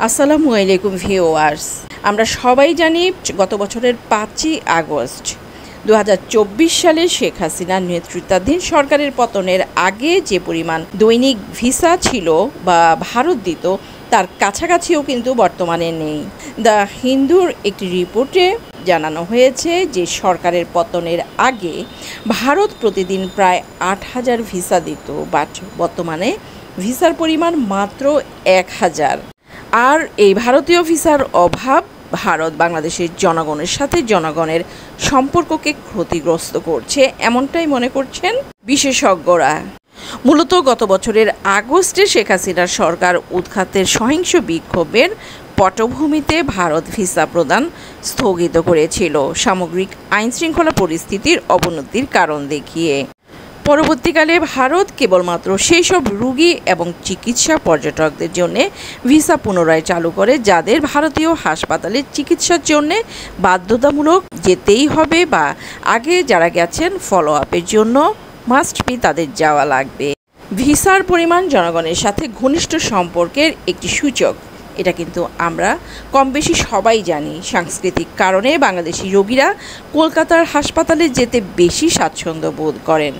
আসসালামু আলাইকুম ভিউয়ার্স, আমরা সবাই জানি গত বছরের 5ই আগস্ট 2024 সালে শেখ হাসিনার নেতৃত্বাধীন সরকারের পতনের আগে যে পরিমাণ দৈনিক ভিসা ছিল বা ভারত দিত তার কাছাকাছিও কিন্তু বর্তমানে নেই। দ্য হিন্দুর একটি রিপোর্টে জানানো হয়েছে যে সরকারের পতনের আগে ভারত প্রতিদিন প্রায় 8,000 ভিসা দিত, বাট বর্তমানে ভিসার পরিমাণ মাত্র 1,000। আর এই ভারতীয় ভিসার অভাব ভারত বাংলাদেশের জনগণের সাথে জনগণের সম্পর্ককে ক্ষতিগ্রস্ত করছে, এমনটাই মনে করছেন বিশেষজ্ঞরা। মূলত গত বছরের আগস্টে শেখ হাসিনার সরকার উৎখাতের সহিংস বিক্ষোভের পটভূমিতে ভারত ভিসা প্রদান স্থগিত করেছিল সামগ্রিক আইনশৃঙ্খলা পরিস্থিতির অবনতির কারণ দেখিয়ে। পরবর্তীকালে ভারত কেবলমাত্র সেই সব রোগী এবং চিকিৎসা পর্যটকদের জন্য ভিসা পুনরায় চালু করে যাদের ভারতীয় হাসপাতালে চিকিৎসার জন্য বাধ্যতামূলক যেতেই হবে বা আগে যারা গেছেন ফলো আপের জন্য মাস্ট বি তাদের যাওয়া লাগবে। ভিসার পরিমাণ জনগণের সাথে ঘনিষ্ঠ সম্পর্কের একটি সূচক, এটা কিন্তু আমরা কম বেশি সবাই জানি। সাংস্কৃতিক কারণে বাংলাদেশি রোগীরা কলকাতার হাসপাতালে যেতে বেশি স্বাচ্ছন্দ্য বোধ করেন,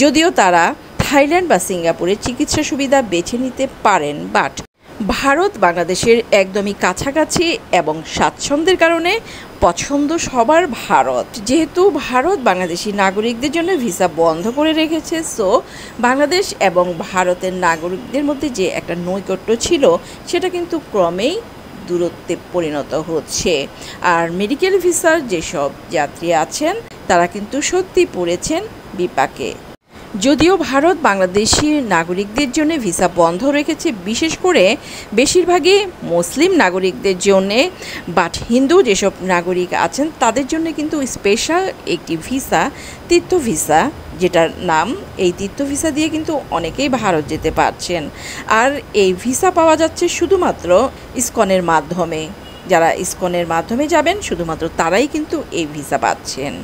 যদিও তারা থাইল্যান্ড বা সিঙ্গাপুরের চিকিৎসা সুবিধা বেছে নিতে পারেন। বাট ভারত বাংলাদেশের একদমই কাছাকাছি এবং স্বাচ্ছন্দ্যের কারণে পছন্দ সবার ভারত। যেহেতু ভারত বাংলাদেশি নাগরিকদের জন্য ভিসা বন্ধ করে রেখেছে, সো বাংলাদেশ এবং ভারতের নাগরিকদের মধ্যে যে একটা নৈকট্য ছিল সেটা কিন্তু ক্রমেই দূরত্বে পরিণত হচ্ছে। আর মেডিকেল ভিসার যেসব যাত্রী আছেন তারা কিন্তু সত্যি পড়েছেন বিপাকে। যদিও ভারত বাংলাদেশি নাগরিকদের জন্য ভিসা বন্ধ রেখেছে, বিশেষ করে বেশিরভাগই মুসলিম নাগরিকদের জন্যে, বাট হিন্দু যেসব নাগরিক আছেন তাদের জন্য কিন্তু স্পেশাল একটি ভিসা, তীর্থ ভিসা যেটার নাম, এই তীর্থ ভিসা দিয়ে কিন্তু অনেকেই ভারত যেতে পারছেন। আর এই ভিসা পাওয়া যাচ্ছে শুধুমাত্র ইসকনের মাধ্যমে। যারা ইসকনের মাধ্যমে যাবেন শুধুমাত্র তারাই কিন্তু এই ভিসা পাচ্ছেন।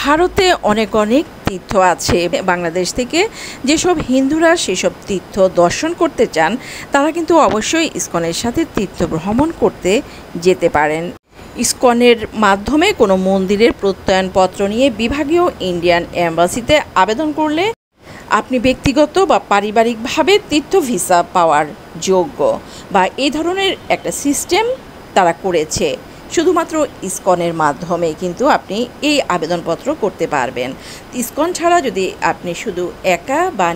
ভারতে অনেক তীর্থ আছে। বাংলাদেশ থেকে যেসব হিন্দুরা সেসব তীর্থ দর্শন করতে চান তারা কিন্তু অবশ্যই ইসকনের সাথে তীর্থ ভ্রমণ করতে যেতে পারেন। ইসকনের মাধ্যমে কোনো মন্দিরের প্রত্যয়নপত্র নিয়ে বিভাগীয় ইন্ডিয়ান এম্বাসিতে আবেদন করলে আপনি ব্যক্তিগত বা পারিবারিকভাবে তীর্থ ভিসা পাওয়ার যোগ্য, বা এই ধরনের একটা সিস্টেম তারা করেছে। শুধুমাত্র ইসকনের মাধ্যমে কিন্তু আপনি এই আবেদনপত্র করতে পারবেন। ইসকন ছাড়া যদি আপনি শুধু একা বা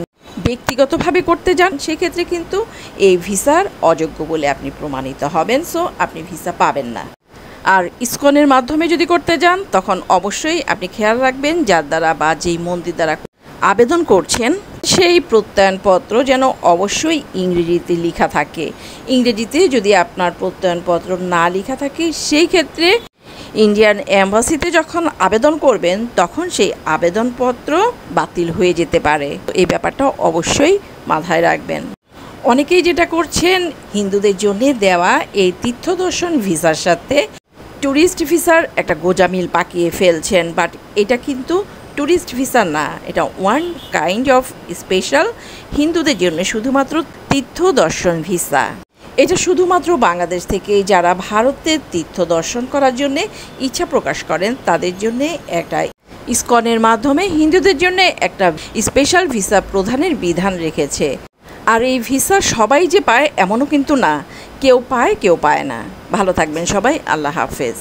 ব্যক্তিগতভাবে করতে যান সেক্ষেত্রে কিন্তু এই ভিসার অযোগ্য বলে আপনি প্রমাণিত হবেন, সো আপনি ভিসা পাবেন না। আর ইসকনের মাধ্যমে যদি করতে যান তখন অবশ্যই আপনি খেয়াল রাখবেন যার দ্বারা বা যেই মন্দির দ্বারা আবেদন করছেন সেই প্রত্যয়নপত্র যেন অবশ্যই ইংরেজিতে লেখা থাকে। ইংরেজিতে যদি আপনার প্রত্যয়নপত্র না লেখা থাকে সেই ক্ষেত্রে ইন্ডিয়ান এম্বাসিতে যখন আবেদন করবেন তখন সেই আবেদনপত্র বাতিল হয়ে যেতে পারে। তো এই ব্যাপারটা অবশ্যই মাথায় রাখবেন। অনেকেই যেটা করছেন, হিন্দুদের জন্য দেওয়া এই তীর্থদর্শন ভিসার সাথে ট্যুরিস্ট ভিসার একটা গোজামিল পাকিয়ে ফেলছেন। বাট এটা কিন্তু ট্যুরিস্ট ভিসা না, এটা ওয়ান কাইন্ড অফ স্পেশাল হিন্দুদের জন্য শুধুমাত্র তীর্থ দর্শন ভিসা। এটা শুধুমাত্র বাংলাদেশ থেকে যারা ভারতের তীর্থ দর্শন করার জন্য ইচ্ছা প্রকাশ করেন তাদের জন্য একটা ইসকনের মাধ্যমে হিন্দুদের জন্য একটা স্পেশাল ভিসা প্রদানের বিধান রেখেছে। আর এই ভিসা সবাই যে পায় এমনও কিন্তু না, কেউ পায় কেউ পায় না। ভালো থাকবেন সবাই, আল্লাহ হাফেজ।